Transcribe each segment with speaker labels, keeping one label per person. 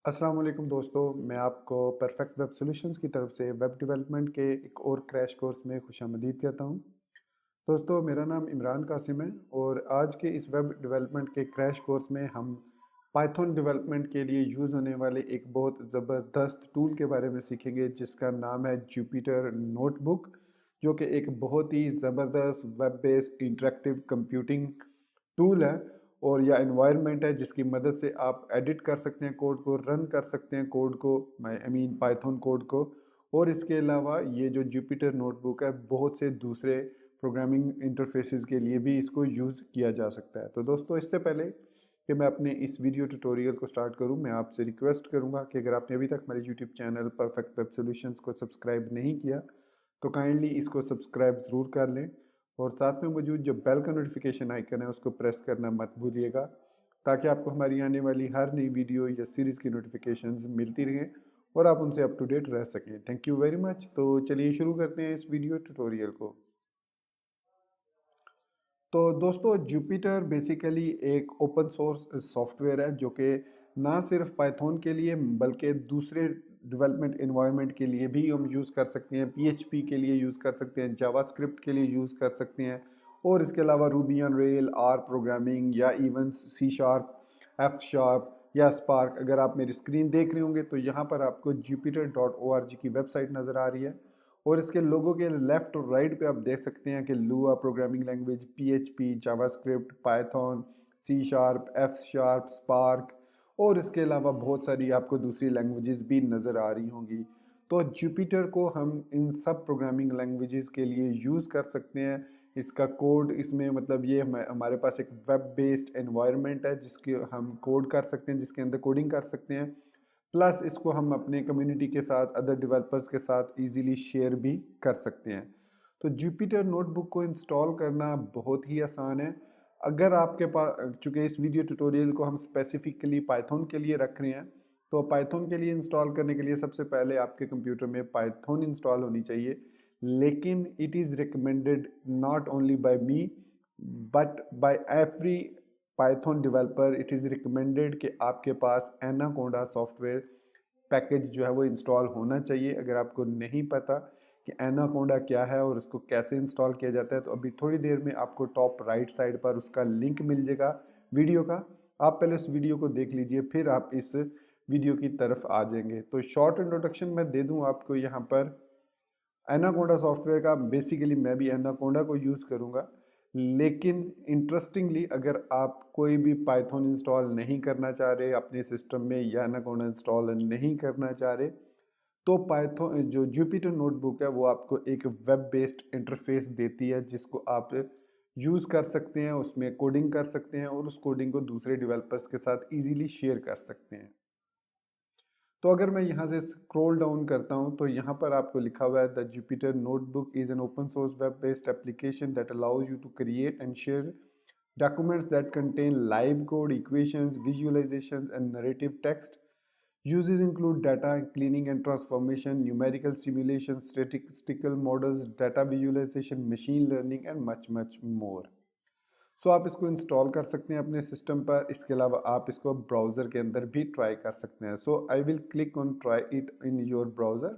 Speaker 1: अस्सलाम वालेकुम दोस्तों, मैं आपको परफेक्ट वेब सॉल्यूशंस की तरफ से वेब डेवलपमेंट के एक और क्रैश कोर्स में खुशामदीद कहता हूं। दोस्तों, मेरा नाम इमरान कासिम है और आज के इस वेब डेवलपमेंट के क्रैश कोर्स में हम पाइथन डेवलपमेंट के लिए यूज़ होने वाले एक बहुत ज़बरदस्त टूल के बारे में सीखेंगे जिसका नाम है जुपिटर नोटबुक, जो कि एक बहुत ही ज़बरदस्त web based interactive computing tool है और या एनवायरनमेंट है जिसकी मदद से आप एडिट कर सकते हैं कोड को, रन कर सकते हैं कोड को, आई मीन पाइथन कोड को। और इसके अलावा ये जो जुपिटर नोटबुक है बहुत से दूसरे प्रोग्रामिंग इंटरफेसेस के लिए भी इसको यूज़ किया जा सकता है। तो दोस्तों, इससे पहले कि मैं अपने इस वीडियो ट्यूटोरियल को स्टार्ट करूं, मैं आपसे रिक्वेस्ट करूंगा कि अगर आपने अभी तक हमारे YouTube channel perfect web solutions को सब्सक्राइब नहीं किया तो काइंडली इसको सब्सक्राइब ज़रूर कर लें और साथ में मौजूद जो बेल का नोटिफिकेशन आइकन है उसको प्रेस करना मत भूलिएगा, ताकि आपको हमारी आने वाली हर नई वीडियो या सीरीज़ की नोटिफिकेशंस मिलती रहें और आप उनसे अप टू डेट रह सकें। Thank you very much. तो चलिए शुरू करते हैं इस वीडियो ट्यूटोरियल को। तो दोस्तों, जुपिटर बेसिकली एक ओपन सोर्स सॉफ्टवेयर है जो कि ना सिर्फ पाइथन के लिए बल्कि दूसरे डेवलपमेंट इन्वायरमेंट के लिए भी हम यूज़ कर सकते हैं, पीएचपी के लिए यूज़ कर सकते हैं, जावास्क्रिप्ट के लिए यूज़ कर सकते हैं और इसके अलावा Ruby on rail, R programming या even C sharp, F sharp या स्पार्क। अगर आप मेरी स्क्रीन देख रहे होंगे तो यहाँ पर आपको jupyter.org की वेबसाइट नज़र आ रही है और इसके लोगों के लेफ्ट और राइट पे आप देख सकते हैं कि Lua programming language, PHP, JavaScript, Python, C sharp, F sharp, Spark और इसके अलावा बहुत सारी आपको दूसरी लैंग्वेजेस भी नज़र आ रही होंगी। तो जुपिटर को हम इन सब प्रोग्रामिंग लैंग्वेजेस के लिए यूज़ कर सकते हैं। इसका कोड इसमें मतलब ये हमारे पास एक वेब बेस्ड एनवायरनमेंट है जिसके हम कोड कर सकते हैं, जिसके अंदर कोडिंग कर सकते हैं। प्लस इसको हम अपने कम्युनिटी के साथ, अदर डेवलपर्स के साथ इजीली शेयर भी कर सकते हैं। तो जुपिटर नोटबुक को इंस्टॉल करना बहुत ही आसान है। अगर आपके पास, चूँकि इस वीडियो ट्यूटोरियल को हम स्पेसिफिकली पाइथन के लिए रख रहे हैं, तो पाइथन के लिए इंस्टॉल करने के लिए सबसे पहले आपके कंप्यूटर में पाइथन इंस्टॉल होनी चाहिए। लेकिन it is recommended not only by me but by every Python developer, it is recommended कि आपके पास एनाकोंडा सॉफ्टवेयर पैकेज जो है वो इंस्टॉल होना चाहिए। अगर आपको नहीं पता कि एनाकोंडा क्या है और उसको कैसे इंस्टॉल किया जाता है तो अभी थोड़ी देर में आपको टॉप राइट साइड पर उसका लिंक मिल जाएगा वीडियो का। आप पहले उस वीडियो को देख लीजिए, फिर आप इस वीडियो की तरफ आ जाएंगे। तो शॉर्ट इंट्रोडक्शन मैं दे दूं आपको यहाँ पर एनाकोंडा सॉफ्टवेयर का। बेसिकली मैं भी एनाकोंडा को यूज़ करूँगा, लेकिन इंटरेस्टिंगली अगर आप कोई भी पाइथन इंस्टॉल नहीं करना चाह रहे अपने सिस्टम में या एनाकोंडा इंस्टॉल नहीं करना चाह रहे, तो पाइथन जो जुपिटर नोटबुक है वो आपको एक वेब बेस्ड इंटरफेस देती है जिसको आप यूज़ कर सकते हैं, उसमें कोडिंग कर सकते हैं और उस कोडिंग को दूसरे डेवलपर्स के साथ इजीली शेयर कर सकते हैं। तो अगर मैं यहाँ से स्क्रॉल डाउन करता हूँ तो यहाँ पर आपको लिखा हुआ है the Jupyter notebook is an open source web based application that allows you to create and share documents that contain live code, equations, visualizations, and narrative text. Uses include data cleaning and transformation, numerical simulation, statistical models, data visualization, machine learning, and much more. सो आप इसको install कर सकते हैं अपने system पर। इसके अलावा आप इसको ब्राउज़र के अंदर भी ट्राई कर सकते हैं। So I will click on try it in your browser.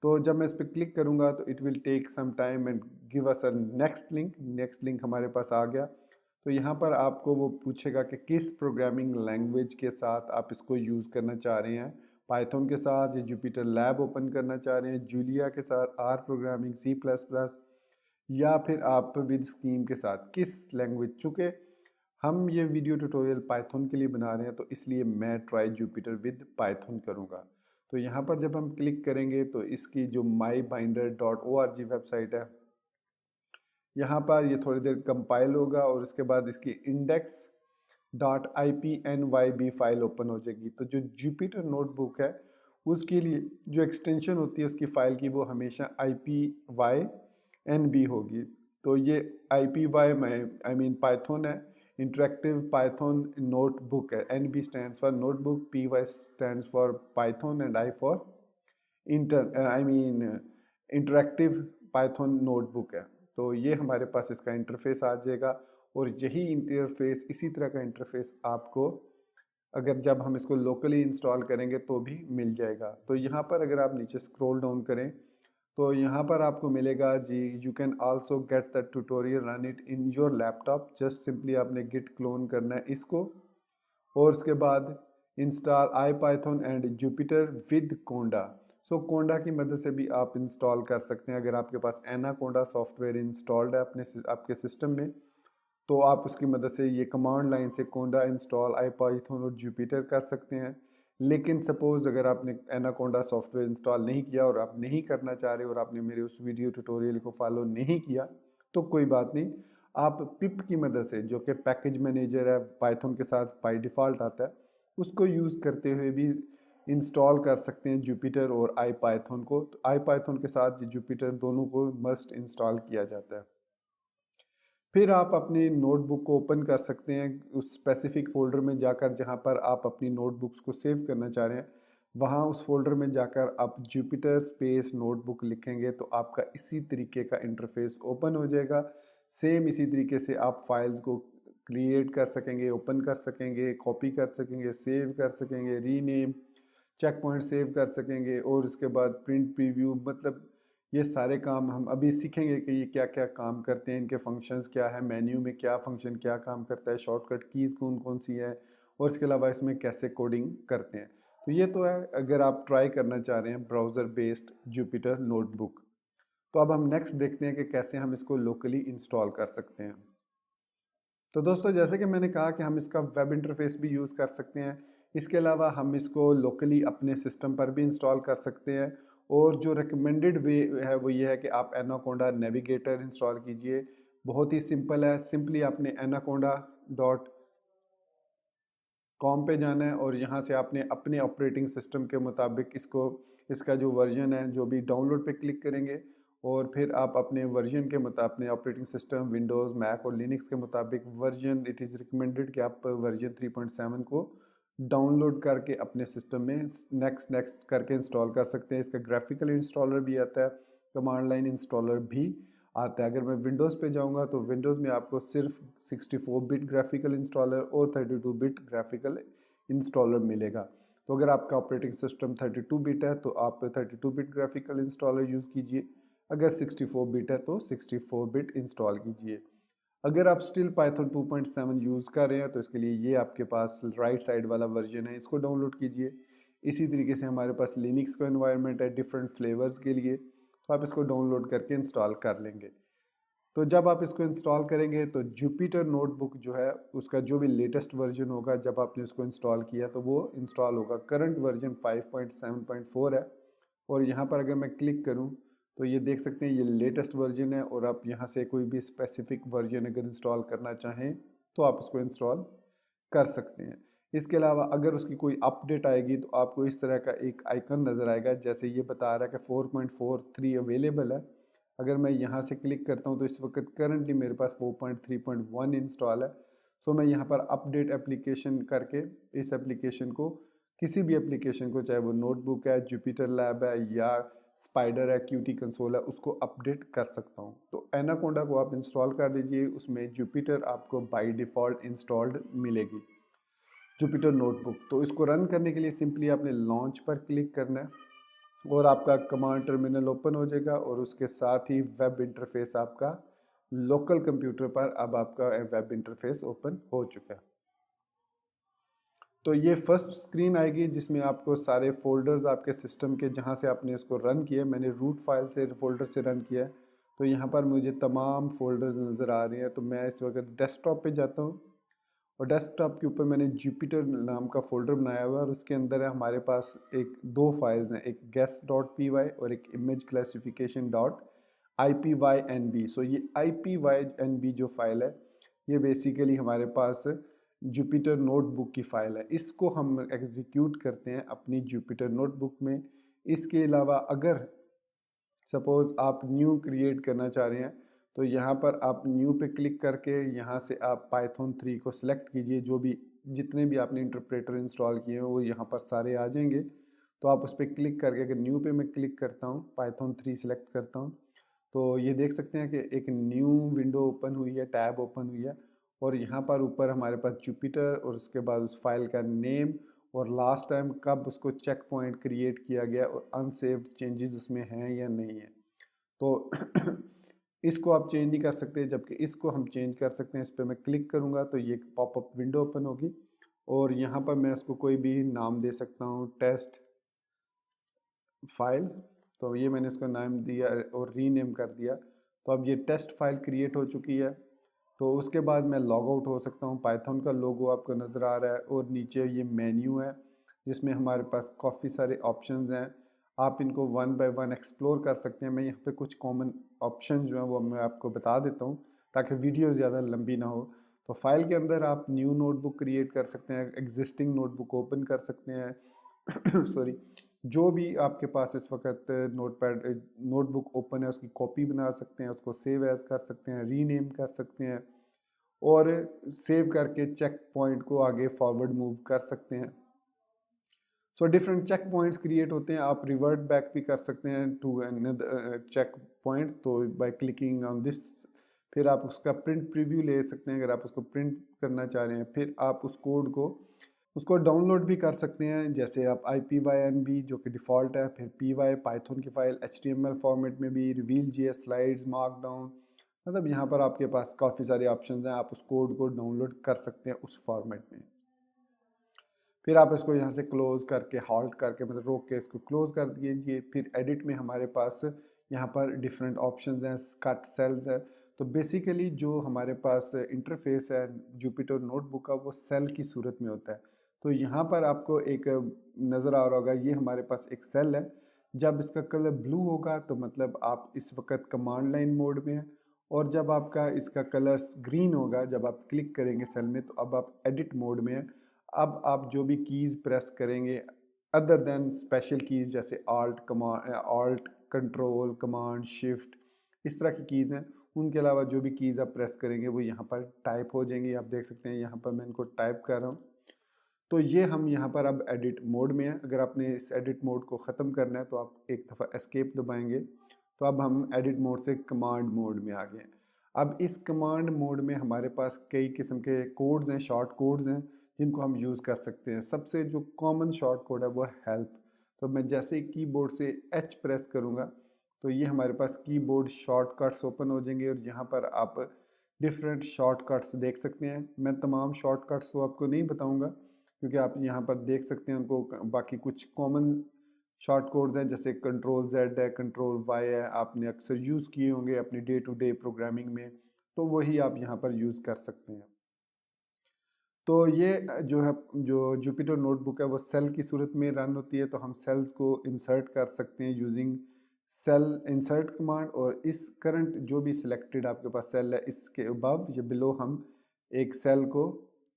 Speaker 1: तो जब मैं इस पर क्लिक करूँगा तो it will take some time and give us a next link हमारे पास आ गया। तो यहाँ पर आपको वो पूछेगा कि किस प्रोग्रामिंग लैंग्वेज के साथ आप इसको यूज़ करना चाह रहे हैं, पाइथन के साथ या जुपिटर लैब ओपन करना चाह रहे हैं, जूलिया के साथ, R programming, C plus plus, या फिर आप विद स्कीम के साथ किस लैंग्वेज। चूँकि हम ये वीडियो ट्यूटोरियल पाइथन के लिए बना रहे हैं तो इसलिए मैं ट्राई जुपिटर विद पाइथन करूँगा। तो यहाँ पर जब हम क्लिक करेंगे तो इसकी जो mybinder.org वेबसाइट है, यहाँ पर ये थोड़ी देर कंपाइल होगा और इसके बाद इसकी index.ipnyb फाइल ओपन हो जाएगी। तो जो जुपिटर नोटबुक है उसके लिए जो एक्सटेंशन होती है उसकी फ़ाइल की वो हमेशा IPYNB होगी। तो ये IPY आई मीन पाइथन है, इंटरेक्टिव पाइथन नोटबुक है। NB stands for notebook, PY stands for Python and I for interactive Python notebook है। तो ये हमारे पास इसका इंटरफेस आ जाएगा और यही इंटरफेस, इसी तरह का इंटरफेस आपको अगर जब हम इसको लोकली इंस्टॉल करेंगे तो भी मिल जाएगा। तो यहाँ पर अगर आप नीचे स्क्रॉल डाउन करें तो यहाँ पर आपको मिलेगा जी, you can also get the tutorial run it in your laptop. Just simply आपने गिट क्लोन करना है इसको, और उसके बाद install I Python and Jupyter with conda. So conda की मदद से भी आप इंस्टॉल कर सकते हैं। अगर आपके पास एनाकोंडा सॉफ्टवेयर इंस्टॉल्ड है आपके सिस्टम में, तो आप उसकी मदद से ये कमांड लाइन से कोंडा इंस्टॉल आई पाइथन और जुपिटर कर सकते हैं। लेकिन सपोज़ अगर आपने एनाकोंडा सॉफ्टवेयर इंस्टॉल नहीं किया और आप नहीं करना चाह रहे और आपने मेरे उस वीडियो ट्यूटोरियल को फॉलो नहीं किया, तो कोई बात नहीं, आप पिप की मदद से, जो कि पैकेज मैनेजर है पाइथन के साथ बाय डिफ़ॉल्ट आता है, उसको यूज़ करते हुए भी इंस्टॉल कर सकते हैं जुपिटर और आई पाइथन को। तो आई पाइथन के साथ जुपिटर दोनों को मस्ट इंस्टॉल किया जाता है। फिर आप अपनी नोटबुक को ओपन कर सकते हैं उस स्पेसिफिक फ़ोल्डर में जाकर जहां पर आप अपनी नोटबुक्स को सेव करना चाह रहे हैं। वहां उस फोल्डर में जाकर आप जुपिटर स्पेस नोटबुक लिखेंगे तो आपका इसी तरीके का इंटरफेस ओपन हो जाएगा। सेम इसी तरीके से आप फाइल्स को क्रिएट कर सकेंगे, ओपन कर सकेंगे, कॉपी कर सकेंगे, सेव कर सकेंगे, रीनेम, चेक पॉइंट सेव कर सकेंगे, और उसके बाद प्रिंट प्रीव्यू, मतलब ये सारे काम हम अभी सीखेंगे कि ये क्या क्या काम करते हैं, इनके फंक्शंस क्या है, मेन्यू में क्या फंक्शन क्या काम करता है, शॉर्टकट कीज़ कौन कौन सी है, और इसके अलावा इसमें कैसे कोडिंग करते हैं। तो ये तो है अगर आप ट्राई करना चाह रहे हैं ब्राउज़र बेस्ड जुपिटर नोटबुक। तो अब हम नेक्स्ट देखते हैं कि कैसे हम इसको लोकली इंस्टॉल कर सकते हैं। तो दोस्तों, जैसे कि मैंने कहा कि हम इसका वेब इंटरफेस भी यूज़ कर सकते हैं। इसके अलावा हम इसको लोकली अपने सिस्टम पर भी इंस्टॉल कर सकते हैं। और जो रिकमेंडेड वे है वो ये है कि आप एनाकोंडा नेविगेटर इंस्टॉल कीजिए। बहुत ही सिंपल है। सिंपली आपने anaconda.com पे जाना है और यहाँ से आपने अपने ऑपरेटिंग सिस्टम के मुताबिक इसका जो वर्जन है जो भी डाउनलोड पे क्लिक करेंगे, और फिर आप अपने वर्जन के मुताबिक अपने ऑपरेटिंग सिस्टम विंडोज़, मैक और लिनक्स के मुताबिक वर्जन इट इज़ रिकमेंडेड कि आप वर्जन 3.7 को डाउनलोड करके अपने सिस्टम में नेक्स्ट नेक्स्ट करके इंस्टॉल कर सकते हैं। इसका ग्राफिकल इंस्टॉलर भी आता है, कमांड लाइन इंस्टॉलर भी आता है। अगर मैं विंडोज़ पे जाऊंगा तो विंडोज़ में आपको सिर्फ 64 बिट ग्राफिकल इंस्टॉलर और 32 बिट ग्राफिकल इंस्टॉलर मिलेगा। तो अगर आपका ऑपरेटिंग सिस्टम 32 बिट है तो आप 32 बिट ग्राफिकल इंस्टॉलर यूज़ कीजिए। अगर 64 बिट है तो 64 बिट इंस्टॉल कीजिए। अगर आप स्टिल पाइथन 2.7 यूज़ कर रहे हैं तो इसके लिए ये आपके पास राइट साइड वाला वर्जन है, इसको डाउनलोड कीजिए। इसी तरीके से हमारे पास लिनक्स का एनवायरनमेंट है डिफरेंट फ्लेवर्स के लिए, तो आप इसको डाउनलोड करके इंस्टॉल कर लेंगे। तो जब आप इसको इंस्टॉल करेंगे तो जुपिटर नोटबुक जो है उसका जो भी लेटेस्ट वर्जन होगा, जब आपने उसको इंस्टॉल किया तो वो इंस्टॉल होगा। करंट वर्जन 5.7.4 है। और यहाँ पर अगर मैं क्लिक करूँ तो ये देख सकते हैं ये लेटेस्ट वर्जन है, और आप यहाँ से कोई भी स्पेसिफिक वर्जन अगर इंस्टॉल करना चाहें तो आप उसको इंस्टॉल कर सकते हैं। इसके अलावा अगर उसकी कोई अपडेट आएगी तो आपको इस तरह का एक आइकन नज़र आएगा, जैसे ये बता रहा है कि 4.43 अवेलेबल है। अगर मैं यहाँ से क्लिक करता हूँ तो इस वक्त करंटली मेरे पास 4.3.1 इंस्टॉल है। सो मैं यहाँ पर अपडेट एप्लीकेशन करके इस एप्लीकेशन को, किसी भी एप्लीकेशन को, चाहे वो नोटबुक है, जुपिटर लैब है या स्पाइडर है, क्यूटी कंसोल है, उसको अपडेट कर सकता हूँ। तो एनाकोंडा को आप इंस्टॉल कर दीजिए, उसमें जुपिटर आपको बाय डिफ़ॉल्ट इंस्टॉल्ड मिलेगी, जुपिटर नोटबुक। तो इसको रन करने के लिए सिंपली आपने लॉन्च पर क्लिक करना है और आपका कमांड टर्मिनल ओपन हो जाएगा, और उसके साथ ही वेब इंटरफेस आपका लोकल कंप्यूटर पर अब आपका वेब इंटरफेस ओपन हो चुका है। तो ये फर्स्ट स्क्रीन आएगी जिसमें आपको सारे फोल्डर्स आपके सिस्टम के जहाँ से आपने इसको रन किया, मैंने रूट फाइल से फोल्डर से रन किया है, तो यहाँ पर मुझे तमाम फोल्डर्स नज़र आ रहे हैं। तो मैं इस वक्त डेस्कटॉप पे जाता हूँ और डेस्कटॉप के ऊपर मैंने जुपिटर नाम का फोल्डर बनाया हुआ है, और उसके अंदर है हमारे पास दो फाइल्स हैं, एक guest.py और एक इमेज क्लासिफिकेशन डॉट IPYNB। सो ये IPYNB जो फाइल है ये बेसिकली हमारे पास जुपिटर नोटबुक की फ़ाइल है। इसको हम एग्जीक्यूट करते हैं अपनी जुपिटर नोटबुक में। इसके अलावा अगर सपोज़ आप न्यू क्रिएट करना चाह रहे हैं तो यहाँ पर आप न्यू पे क्लिक करके यहाँ से आप पाइथन 3 को सिलेक्ट कीजिए। जो भी जितने भी आपने इंटरप्रेटर इंस्टॉल किए हैं वो यहाँ पर सारे आ जाएंगे। तो आप उस पर क्लिक करके, अगर न्यू पे मैं क्लिक करता हूँ, पाइथन 3 सिलेक्ट करता हूँ, तो ये देख सकते हैं कि एक न्यू विंडो ओपन हुई है, टैब ओपन हुई है, और यहाँ पर ऊपर हमारे पास जुपिटर और उसके बाद उस फाइल का नेम और लास्ट टाइम कब उसको चेक पॉइंट क्रिएट किया गया और अनसेव्ड चेंजेस उसमें हैं या नहीं है। तो इसको आप चेंज नहीं कर सकते, जबकि इसको हम चेंज कर सकते हैं। इस पर मैं क्लिक करूँगा तो ये पॉपअप विंडो ओपन होगी और यहाँ पर मैं इसको कोई भी नाम दे सकता हूँ, टेस्ट फाइल। तो ये मैंने इसको नाम दिया और रीनेम कर दिया। तो अब ये टेस्ट फाइल क्रिएट हो चुकी है। तो उसके बाद मैं लॉग आउट हो सकता हूँ। पाइथन का लोगो आपको नज़र आ रहा है और नीचे ये मेन्यू है जिसमें हमारे पास काफ़ी सारे ऑप्शंस हैं। आप इनको वन बाय वन एक्सप्लोर कर सकते हैं। मैं यहाँ पे कुछ कॉमन ऑप्शन जो हैं वो मैं आपको बता देता हूँ ताकि वीडियो ज़्यादा लंबी ना हो। तो फाइल के अंदर आप न्यू नोटबुक क्रिएट कर सकते हैं, एग्जिस्टिंग नोटबुक ओपन कर सकते हैं सॉरी, जो भी आपके पास इस वक्त नोटबुक ओपन है उसकी कॉपी बना सकते हैं, उसको सेव एज कर सकते हैं, रीनेम कर सकते हैं और सेव करके चेक पॉइंट को आगे फॉरवर्ड मूव कर सकते हैं। So different check points create होते हैं। आप रिवर्ट बैक भी कर सकते हैं टू चेक पॉइंट, तो बाय क्लिकिंग ऑन दिस। फिर आप उसका प्रिंट प्रीव्यू ले सकते हैं अगर आप उसको प्रिंट करना चाह रहे हैं। फिर आप उस कोड को उसको डाउनलोड भी कर सकते हैं, जैसे आप IPYNB जो कि डिफ़ॉल्ट है, फिर PY पाइथन की फ़ाइल, HTML फॉर्मेट में भी, रिवील JS स्लाइड्स, मार्कडाउन, मतलब यहाँ पर आपके पास काफ़ी सारे ऑप्शंस हैं। आप उस कोड को डाउनलोड कर सकते हैं उस फॉर्मेट में। फिर आप इसको यहाँ से क्लोज करके हॉल्ट करके मतलब रोक के इसको क्लोज कर दीजिए। फिर एडिट में हमारे पास यहाँ पर डिफरेंट ऑप्शंस हैं, कट सेल्स है। तो बेसिकली जो हमारे पास इंटरफेस है जुपिटर नोटबुक का वो सेल की सूरत में होता है। तो यहाँ पर आपको एक नज़र आ रहा होगा, ये हमारे पास एक सेल है। जब इसका कलर ब्लू होगा तो मतलब आप इस वक्त कमांड लाइन मोड में हैं, और जब आपका इसका कलर ग्रीन होगा जब आप क्लिक करेंगे सेल में तो अब आप एडिट मोड में हैं। अब आप जो भी कीज़ प्रेस करेंगे अदर देन स्पेशल कीज़ जैसे आल्ट कंट्रोल कमांड शिफ्ट इस तरह की कीज़ हैं, उनके अलावा जो भी कीज़ आप प्रेस करेंगे वो यहाँ पर टाइप हो जाएंगी। आप देख सकते हैं यहाँ पर मैं इनको टाइप कर रहा हूँ। तो ये हम यहाँ पर अब एडिट मोड में हैं। अगर आपने इस एडिट मोड को ख़त्म करना है तो आप एक दफ़ा एस्केप दबाएंगे। तो अब हम एडिट मोड से कमांड मोड में आ गए हैं। अब इस कमांड मोड में हमारे पास कई किस्म के कोड्स हैं, शॉर्ट कोड्स हैं जिनको हम यूज़ कर सकते हैं। सबसे जो कॉमन शॉर्ट कोड है वो है हेल्प। तो मैं जैसे कीबोर्ड से H प्रेस करूँगा तो ये हमारे पास कीबोर्ड शॉर्टकट्स ओपन हो जाएंगे और यहाँ पर आप डिफरेंट शॉर्टकट्स देख सकते हैं। मैं तमाम शॉर्टकट्स तो आपको नहीं बताऊँगा क्योंकि आप यहाँ पर देख सकते हैं उनको। बाकी कुछ कॉमन शॉर्ट कोड्स हैं जैसे Ctrl+Z है, Ctrl+Y है, आपने अक्सर यूज़ किए होंगे अपनी डे टू डे प्रोग्रामिंग में, तो वही आप यहाँ पर यूज़ कर सकते हैं। तो ये जो है जो जुपिटर नोटबुक है वो सेल की सूरत में रन होती है। तो हम सेल्स को इंसर्ट कर सकते हैं यूजिंग सेल इंसर्ट कमांड, और इस करंट जो भी सिलेक्टेड आपके पास सेल है इसके अबव या बिलो हम एक सेल को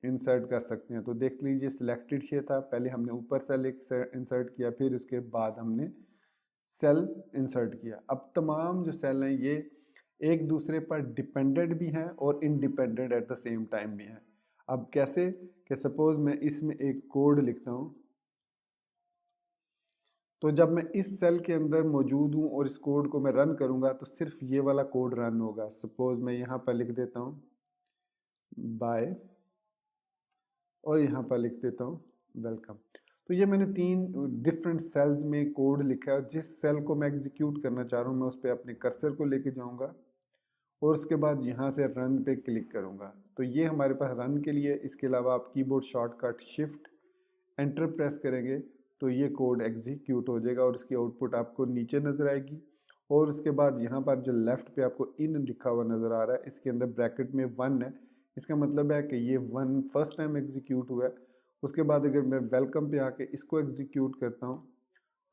Speaker 1: इंसर्ट कर सकते हैं। तो देख लीजिए सिलेक्टेड ये था, पहले हमने ऊपर सेल एक इंसर्ट किया, फिर उसके बाद हमने सेल इंसर्ट किया। अब तमाम जो सेल हैं ये एक दूसरे पर डिपेंडेंट भी हैं और independent at the same time भी हैं। अब कैसे कि सपोज मैं इसमें एक कोड लिखता हूँ, तो जब मैं इस सेल के अंदर मौजूद हूँ और इस कोड को मैं रन करूँगा तो सिर्फ ये वाला कोड रन होगा। सपोज मैं यहाँ पर लिख देता हूँ बाय और यहाँ पर लिख देता हूँ वेलकम। तो ये मैंने 3 डिफरेंट सेल्स में कोड लिखा है। जिस सेल को मैं एग्जीक्यूट करना चाह रहा हूँ मैं उस पर अपने कर्सर को लेके जाऊँगा और उसके बाद यहाँ से रन पे क्लिक करूँगा। तो ये हमारे पास रन के लिए। इसके अलावा आप keyboard shortcut shift enter press करेंगे तो ये कोड एग्जीक्यूट हो जाएगा और इसकी आउटपुट आपको नीचे नज़र आएगी। और उसके बाद यहाँ पर जो लेफ़्ट पे आपको इन लिखा हुआ नज़र आ रहा है, इसके अंदर ब्रैकेट में 1 है। इसका मतलब है कि ये 1 फर्स्ट टाइम एग्जीक्यूट हुआ है। उसके बाद अगर मैं वेलकम पे आके इसको एग्जीक्यूट करता हूँ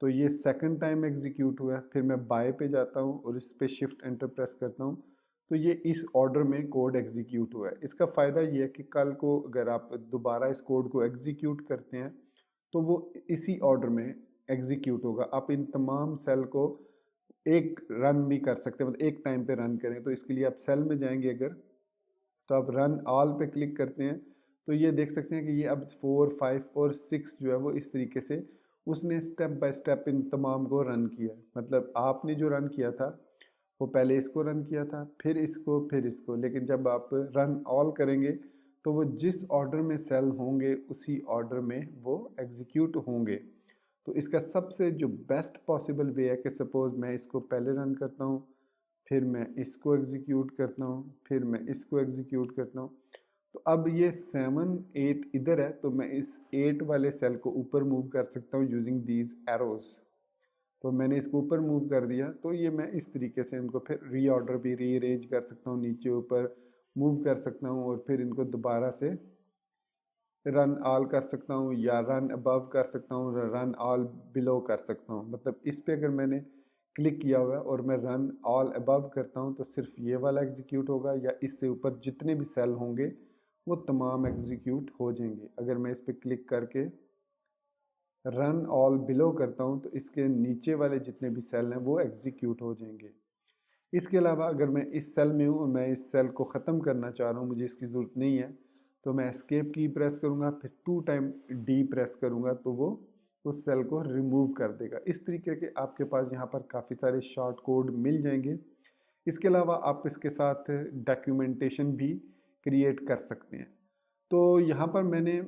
Speaker 1: तो ये सेकंड टाइम एग्जीक्यूट हुआ है। फिर मैं बाय पे जाता हूँ और इस पे शिफ्ट एंटर प्रेस करता हूँ तो ये इस ऑर्डर में कोड एग्जीक्यूट हुआ है। इसका फ़ायदा ये है कि कल को अगर आप दोबारा इस कोड को एग्जीक्यूट करते हैं तो वो इसी ऑर्डर में एग्जीक्यूट होगा। आप इन तमाम सेल को एक रन भी कर सकते हैं, मतलब एक टाइम पे रन करें। तो इसके लिए आप सेल में जाएंगे अगर, तो आप रन ऑल पे क्लिक करते हैं तो ये देख सकते हैं कि ये अब 4, 5 और 6 जो है वो इस तरीके से उसने स्टेप बाय स्टेप इन तमाम को रन किया। मतलब आपने जो रन किया था वो पहले इसको रन किया था, फिर इसको, लेकिन जब आप रन ऑल करेंगे तो वो जिस ऑर्डर में सेल होंगे उसी ऑर्डर में वो एग्जीक्यूट होंगे। तो इसका सबसे जो बेस्ट पॉसिबल वे है कि सपोज़ मैं इसको पहले रन करता हूँ, फिर मैं इसको एग्जीक्यूट करता हूँ, फिर मैं इसको एग्जीक्यूट करता हूँ। तो अब ये 7 8 इधर है, तो मैं इस 8 वाले सेल को ऊपर मूव कर सकता हूँ यूजिंग दीज एरोज। तो मैंने इसको ऊपर मूव कर दिया, तो ये मैं इस तरीके से इनको फिर रीऑर्डर भी रीअरेंज कर सकता हूँ, नीचे ऊपर मूव कर सकता हूँ, और फिर इनको दोबारा से रन ऑल कर सकता हूँ, या रन अबव कर सकता हूँ, रन ऑल बिलो कर सकता हूँ। मतलब इस पे अगर मैंने क्लिक किया हुआ है और मैं रन ऑल अबव करता हूँ तो सिर्फ ये वाला एग्जीक्यूट होगा, या इससे ऊपर जितने भी सेल होंगे वो तमाम एग्जीक्यूट हो जाएंगे। अगर मैं इस पर क्लिक करके रन ऑल बिलो करता हूँ तो इसके नीचे वाले जितने भी सेल हैं वो एग्जीक्यूट हो जाएंगे। इसके अलावा अगर मैं इस सेल में हूँ और मैं इस सेल को ख़त्म करना चाह रहा हूँ, मुझे इसकी ज़रूरत नहीं है, तो मैं एस्केप की प्रेस करूँगा, फिर 2 टाइम डी प्रेस करूँगा तो वो उस सेल को रिमूव कर देगा। इस तरीके के आपके पास यहाँ पर काफ़ी सारे शॉर्ट कोड मिल जाएंगे। इसके अलावा आप इसके साथ डॉक्यूमेंटेशन भी क्रिएट कर सकते हैं। तो यहाँ पर मैंने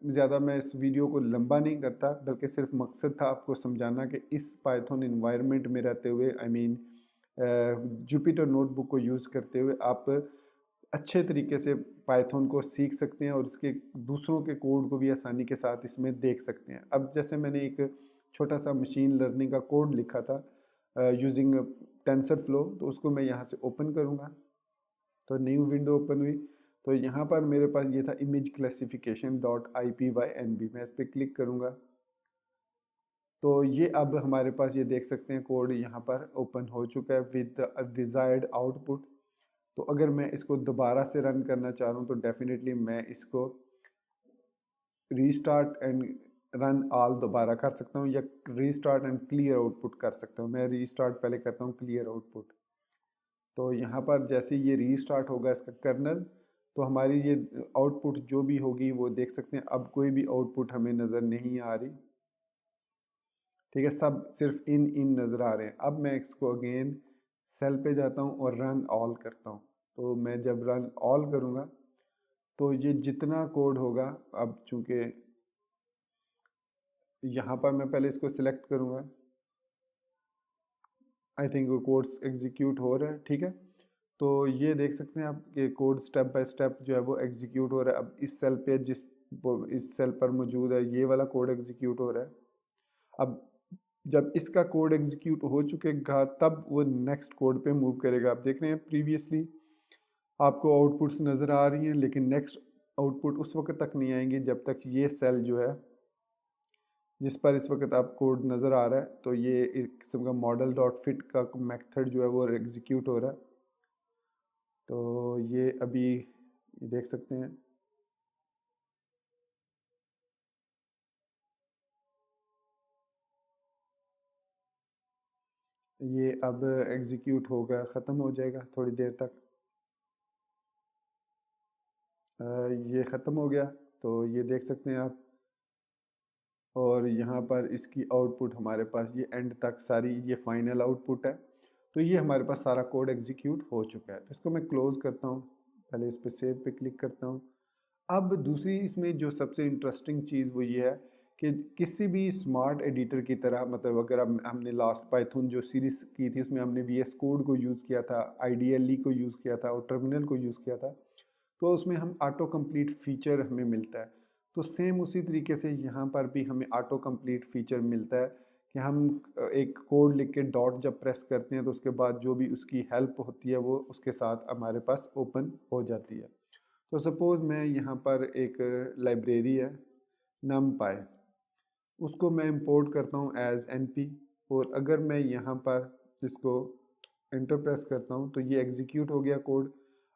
Speaker 1: ज़्यादा मैं इस वीडियो को लंबा नहीं करता, बल्कि सिर्फ मकसद था आपको समझाना कि इस पाइथन इन्वायरमेंट में रहते हुए, आई मीन जुपिटर नोटबुक को यूज़ करते हुए आप अच्छे तरीके से पाइथन को सीख सकते हैं और इसके दूसरों के कोड को भी आसानी के साथ इसमें देख सकते हैं। अब जैसे मैंने एक छोटा सा मशीन लर्निंग का कोड लिखा था यूजिंग टेंसर फ्लो, तो उसको मैं यहाँ से ओपन करूँगा, तो न्यू विंडो ओपन हुई। तो यहाँ पर मेरे पास ये था इमेज क्लासिफिकेशन डॉट IPYNB, मैं इस पर क्लिक करूँगा तो ये अब हमारे पास ये देख सकते हैं कोड यहाँ पर ओपन हो चुका है विद डिज़ायर्ड आउटपुट। तो अगर मैं इसको दोबारा से रन करना चाह रहा हूँ तो डेफिनेटली मैं इसको रीस्टार्ट एंड रन ऑल दोबारा कर सकता हूँ, या रीस्टार्ट एंड क्लियर आउटपुट कर सकता हूँ। मैं रीस्टार्ट पहले करता हूँ, क्लियर आउटपुट। तो यहाँ पर जैसे ये रीस्टार्ट होगा इसका कर्नल, तो हमारी ये आउटपुट जो भी होगी वो देख सकते हैं। अब कोई भी आउटपुट हमें नज़र नहीं आ रही, ठीक है, सब सिर्फ इन नज़र आ रहे हैं। अब मैं इसको अगेन सेल पे जाता हूँ और रन ऑल करता हूँ। तो मैं जब रन ऑल करूँगा तो ये जितना कोड होगा, अब चूँकि यहाँ पर मैं पहले इसको सिलेक्ट करूँगा, आई थिंक वो कोड्स एग्जीक्यूट हो रहा है, ठीक है। तो ये देख सकते हैं आप कि कोड स्टेप बाय स्टेप जो है वो एग्जीक्यूट हो रहा है। अब इस सेल पे इस सेल पर मौजूद है ये वाला कोड एग्जीक्यूट हो रहा है। अब जब इसका कोड एग्जीक्यूट हो चुकेगा तब वो नेक्स्ट कोड पे मूव करेगा। आप देख रहे हैं प्रीवियसली आपको आउटपुट्स नज़र आ रही हैं, लेकिन नेक्स्ट आउटपुट उस वक्त तक नहीं आएंगी जब तक ये सेल जो है जिस पर इस वक्त आप कोड नज़र आ रहा है, तो ये एक किस्म का मॉडल डॉट फिट का मेथड जो है वो एग्जीक्यूट हो रहा है। तो ये अभी देख सकते हैं, ये अब एग्जीक्यूट होगा, ख़त्म हो जाएगा थोड़ी देर तक। ये ख़त्म हो गया, तो ये देख सकते हैं आप। और यहाँ पर इसकी आउटपुट हमारे पास ये एंड तक सारी ये फाइनल आउटपुट है। तो ये हमारे पास सारा कोड एग्जीक्यूट हो चुका है। तो इसको मैं क्लोज़ करता हूँ, पहले इस पर सेव पे क्लिक करता हूँ। अब दूसरी इसमें जो सबसे इंटरेस्टिंग चीज़ वो ये है कि किसी भी स्मार्ट एडिटर की तरह, मतलब अगर हमने लास्ट पाइथन जो सीरीज़ की थी उसमें हमने VS कोड को यूज़ किया था, IDLE को यूज़ किया था और टर्मिनल को यूज़ किया था, तो उसमें हम ऑटो कंप्लीट फ़ीचर हमें मिलता है। तो सेम उसी तरीके से यहाँ पर भी हमें ऑटो कंप्लीट फ़ीचर मिलता है कि हम एक कोड लिख के डॉट जब प्रेस करते हैं तो उसके बाद जो भी उसकी हेल्प होती है वो उसके साथ हमारे पास ओपन हो जाती है। तो सपोज़ मैं यहाँ पर एक लाइब्रेरी है numpy, उसको मैं इंपोर्ट करता हूँ एज NP, और अगर मैं यहाँ पर इसको इंटर प्रेस करता हूँ तो ये एग्जीक्यूट हो गया कोड।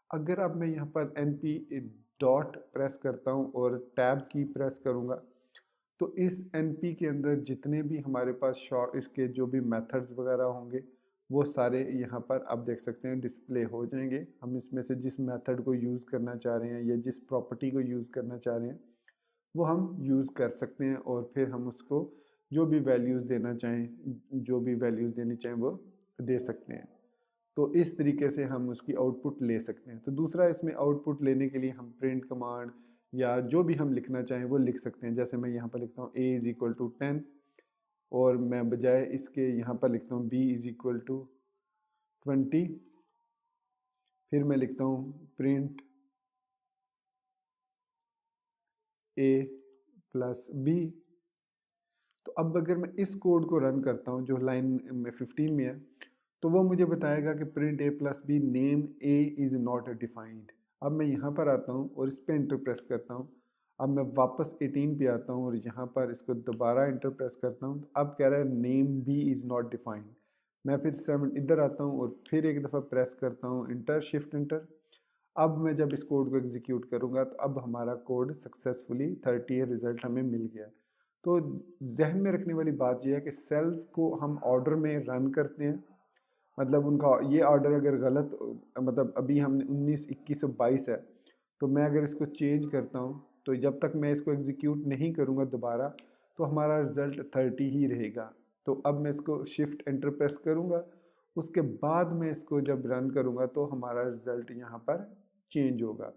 Speaker 1: अगर अब मैं यहाँ पर NP डॉट प्रेस करता हूँ और टैब की प्रेस करूँगा तो इस NP के अंदर जितने भी हमारे पास शॉर्ट इसके जो भी मेथड्स वगैरह होंगे वो सारे यहाँ पर आप देख सकते हैं डिस्प्ले हो जाएंगे। हम इसमें से जिस मेथड को यूज़ करना चाह रहे हैं या जिस प्रॉपर्टी को यूज़ करना चाह रहे हैं वो हम यूज़ कर सकते हैं, और फिर हम उसको जो भी वैल्यूज़ देना चाहें, जो भी वैल्यूज़ देनी चाहें वो दे सकते हैं। तो इस तरीके से हम उसकी आउटपुट ले सकते हैं। तो दूसरा, इसमें आउटपुट लेने के लिए हम प्रिंट कमांड या जो भी हम लिखना चाहें वो लिख सकते हैं। जैसे मैं यहाँ पर लिखता हूँ a इज़ इक्वल टू 10 और मैं बजाय इसके यहाँ पर लिखता हूँ b इज़ इक्वल टू 20। फिर मैं लिखता हूँ प्रिंट a प्लस b। तो अब अगर मैं इस कोड को रन करता हूँ जो लाइन में 15 में है, तो वो मुझे बताएगा कि print a plus B name a is not defined. अब मैं यहाँ पर आता हूँ और इस पर इंटर प्रेस करता हूँ। अब मैं वापस 18 पे आता हूँ और यहाँ पर इसको दोबारा इंटर प्रेस करता हूँ। तो अब कह रहा है name b is not defined. मैं फिर 7 इधर आता हूँ और फिर एक दफ़ा प्रेस करता हूँ इंटर, शिफ्ट इंटर। अब मैं जब इस कोड को एग्जीक्यूट करूँगा तो अब हमारा कोड सक्सेसफुली 30 रिज़ल्ट हमें मिल गया। तो जहन में रखने वाली बात यह है कि सेल्स को हम ऑर्डर में रन करते हैं, मतलब उनका ये ऑर्डर अगर गलत, मतलब अभी हमने 19, 21 और 22 है, तो मैं अगर इसको चेंज करता हूँ तो जब तक मैं इसको एग्जीक्यूट नहीं करूँगा दोबारा तो हमारा रिज़ल्ट 30 ही रहेगा। तो अब मैं इसको शिफ्ट एंटर प्रेस करूँगा, उसके बाद मैं इसको जब रन करूँगा तो हमारा रिज़ल्ट यहाँ पर चेंज होगा।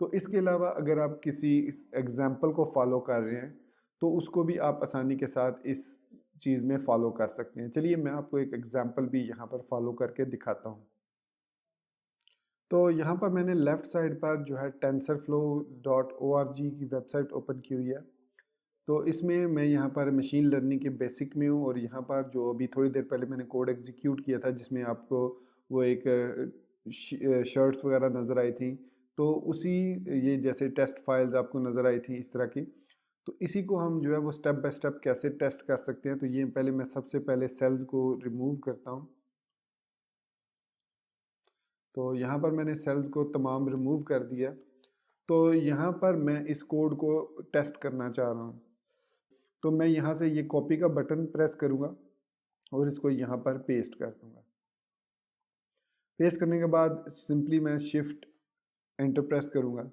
Speaker 1: तो इसके अलावा अगर आप किसी इस एग्ज़ाम्पल को फॉलो कर रहे हैं तो उसको भी आप आसानी के साथ इस चीज़ में फॉलो कर सकते हैं। चलिए मैं आपको एक एग्ज़ाम्पल भी यहाँ पर फॉलो करके दिखाता हूँ। तो यहाँ पर मैंने लेफ़्ट साइड पर जो है tensorflow.org की वेबसाइट ओपन की हुई है। तो इसमें मैं यहाँ पर मशीन लर्निंग के बेसिक में हूँ और यहाँ पर जो अभी थोड़ी देर पहले मैंने कोड एग्जीक्यूट किया था जिसमें आपको वो एक शर्ट्स वगैरह नज़र आई थी, तो उसी ये जैसे टेस्ट फाइल्स आपको नज़र आई थी इस तरह की, तो इसी को हम जो है वो स्टेप बाय स्टेप कैसे टेस्ट कर सकते हैं। तो ये पहले मैं सबसे पहले सेल्स को रिमूव करता हूँ। तो यहाँ पर मैंने सेल्स को तमाम रिमूव कर दिया। तो यहाँ पर मैं इस कोड को टेस्ट करना चाह रहा हूँ। तो मैं यहाँ से ये कॉपी का बटन प्रेस करूँगा और इसको यहाँ पर पेस्ट कर दूँगा। पेस्ट करने के बाद सिंपली मैं शिफ्ट एंटर प्रेस करूँगा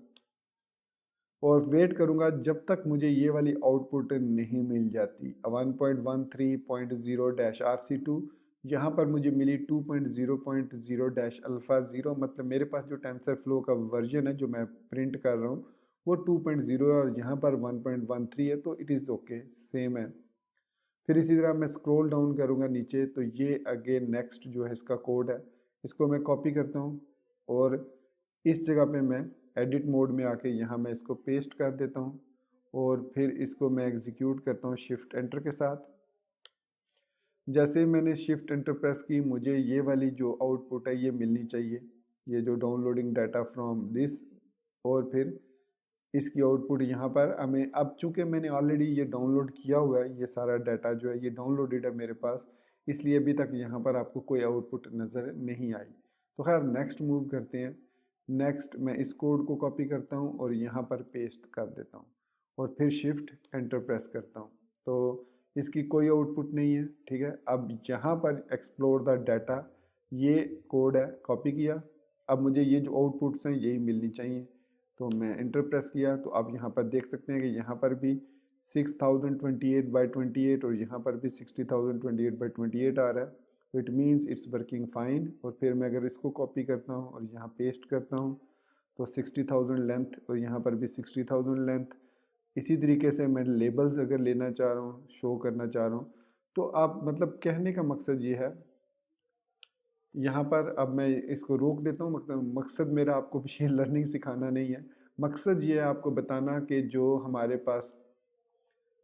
Speaker 1: और वेट करूँगा जब तक मुझे ये वाली आउटपुट नहीं मिल जाती। 1.13.0-RC2 यहाँ पर मुझे मिली 2.0.0-अल्फ़ा 0, मतलब मेरे पास जो टेंसर फ्लो का वर्जन है जो मैं प्रिंट कर रहा हूँ वो 2.0 है और यहाँ पर 1.13 है, तो इट इज़ ओके, सेम है। फिर इसी तरह मैं स्क्रॉल डाउन करूँगा नीचे तो ये अगेन नेक्स्ट जो है इसका कोड है, इसको मैं कॉपी करता हूँ और इस जगह पे मैं एडिट मोड में आके यहाँ मैं इसको पेस्ट कर देता हूँ और फिर इसको मैं एग्जीक्यूट करता हूँ शिफ्ट एंटर के साथ। जैसे ही मैंने शिफ्ट एंटर प्रेस की मुझे ये वाली जो आउटपुट है ये मिलनी चाहिए, ये जो डाउनलोडिंग डाटा फ्रॉम दिस, और फिर इसकी आउटपुट यहाँ पर हमें, अब चूंकि मैंने ऑलरेडी ये डाउनलोड किया हुआ है, ये सारा डाटा जो है ये डाउनलोडेड है मेरे पास, इसलिए अभी तक यहाँ पर आपको कोई आउटपुट नज़र नहीं आई। तो खैर नेक्स्ट मूव करते हैं। नेक्स्ट मैं इस कोड को कॉपी करता हूँ और यहाँ पर पेस्ट कर देता हूँ और फिर शिफ्ट एंटर प्रेस करता हूँ। तो इसकी कोई आउटपुट नहीं है, ठीक है। अब यहाँ पर एक्सप्लोर द डाटा, ये कोड है, कॉपी किया। अब मुझे ये जो आउटपुट्स हैं यही मिलनी चाहिए, तो मैं इंटर प्रेस किया तो आप यहाँ पर देख सकते हैं कि यहाँ पर भी 6028/28 और यहाँ पर भी 60,028/28 आ रहा है। तो it means it's working fine. और फिर मैं अगर इसको कॉपी करता हूँ और यहाँ पेस्ट करता हूँ तो 60,000 लेंथ और यहाँ पर भी 60,000 लेंथ। इसी तरीके से मैं लेबल्स अगर लेना चाह रहा हूँ, शो करना चाह रहा हूँ, तो आप, मतलब कहने का मकसद ये है, यहाँ पर अब मैं इसको रोक देता हूँ। मतलब मकसद मेरा आपको मशीन लर्निंग सिखाना नहीं है, मकसद ये है आपको बताना कि जो हमारे पास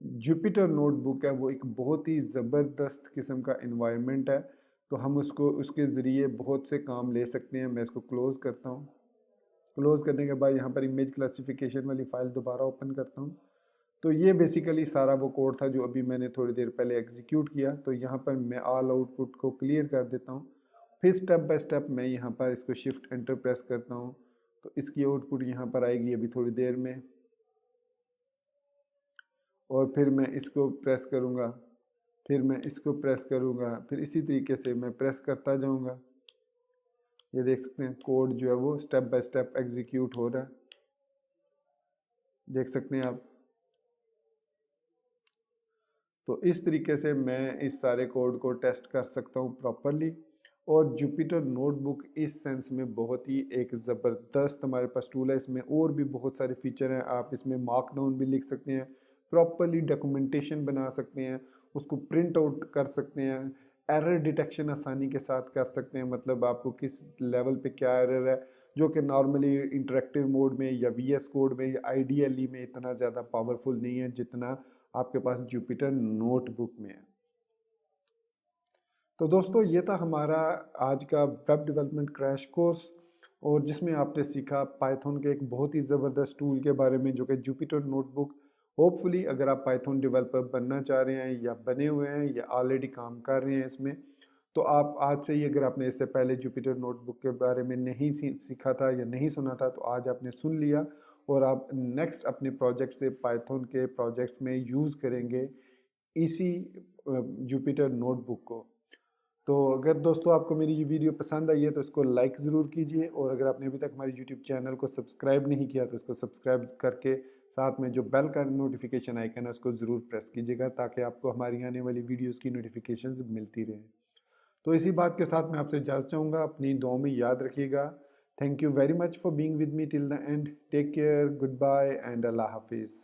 Speaker 1: जुपिटर नोटबुक है वो एक बहुत ही ज़बरदस्त किस्म का इन्वायरमेंट है। तो हम उसको उसके ज़रिए बहुत से काम ले सकते हैं। मैं इसको क्लोज़ करता हूँ। क्लोज़ करने के बाद यहाँ पर इमेज क्लासिफिकेशन वाली फ़ाइल दोबारा ओपन करता हूँ। तो ये बेसिकली सारा वो कोड था जो अभी मैंने थोड़ी देर पहले एग्जीक्यूट किया। तो यहाँ पर मैं ऑल आउटपुट को क्लियर कर देता हूँ। फिर स्टेप बाय स्टेप मैं यहाँ पर इसको शिफ्ट एंटर प्रेस करता हूँ तो इसकी आउटपुट यहाँ पर आएगी अभी थोड़ी देर में। और फिर मैं इसको प्रेस करूँगा, फिर मैं इसको प्रेस करूँगा, फिर इसी तरीके से मैं प्रेस करता जाऊँगा। ये देख सकते हैं कोड जो है वो स्टेप बाय स्टेप एग्जीक्यूट हो रहा है, देख सकते हैं आप। तो इस तरीके से मैं इस सारे कोड को टेस्ट कर सकता हूँ प्रॉपरली। और जुपिटर नोटबुक इस सेंस में बहुत ही एक ज़बरदस्त हमारे पास टूल है। इसमें और भी बहुत सारे फीचर हैं। आप इसमें मार्क डाउन भी लिख सकते हैं, प्रॉपरली डॉक्यूमेंटेशन बना सकते हैं, उसको प्रिंट आउट कर सकते हैं, एरर डिटेक्शन आसानी के साथ कर सकते हैं। मतलब आपको किस लेवल पे क्या एरर है, जो कि नॉर्मली इंटरेक्टिव मोड में या वीएस कोड में या आईडीएलई में इतना ज़्यादा पावरफुल नहीं है जितना आपके पास जुपिटर नोटबुक में है। तो दोस्तों ये था हमारा आज का वेब डेवलपमेंट क्रैश कोर्स, और जिसमें आपने सीखा पाइथन के एक बहुत ही ज़बरदस्त टूल के बारे में जो कि जुपिटर नोटबुक। होपफुली अगर आप पाइथन डेवलपर बनना चाह रहे हैं या बने हुए हैं या ऑलरेडी काम कर रहे हैं इसमें, तो आप आज से ही, अगर आपने इससे पहले जुपिटर नोटबुक के बारे में नहीं सीखा था या नहीं सुना था, तो आज आपने सुन लिया और आप नेक्स्ट अपने प्रोजेक्ट से पाइथन के प्रोजेक्ट्स में यूज़ करेंगे इसी जुपिटर नोटबुक को। तो अगर दोस्तों आपको मेरी ये वीडियो पसंद आई है तो इसको लाइक ज़रूर कीजिए, और अगर आपने अभी तक हमारे यूट्यूब चैनल को सब्सक्राइब नहीं किया तो इसको सब्सक्राइब करके साथ में जो बेल का नोटिफिकेशन आइकन है उसको ज़रूर प्रेस कीजिएगा, ताकि आपको हमारी आने वाली वीडियोस की नोटिफिकेशंस मिलती रहें। तो इसी बात के साथ मैं आपसे इजाज़त चाहूँगा, अपनी दुआओं में याद रखिएगा। Thank you very much for being with me till the end. Take care, good bye and अल्लाह हाफिज़।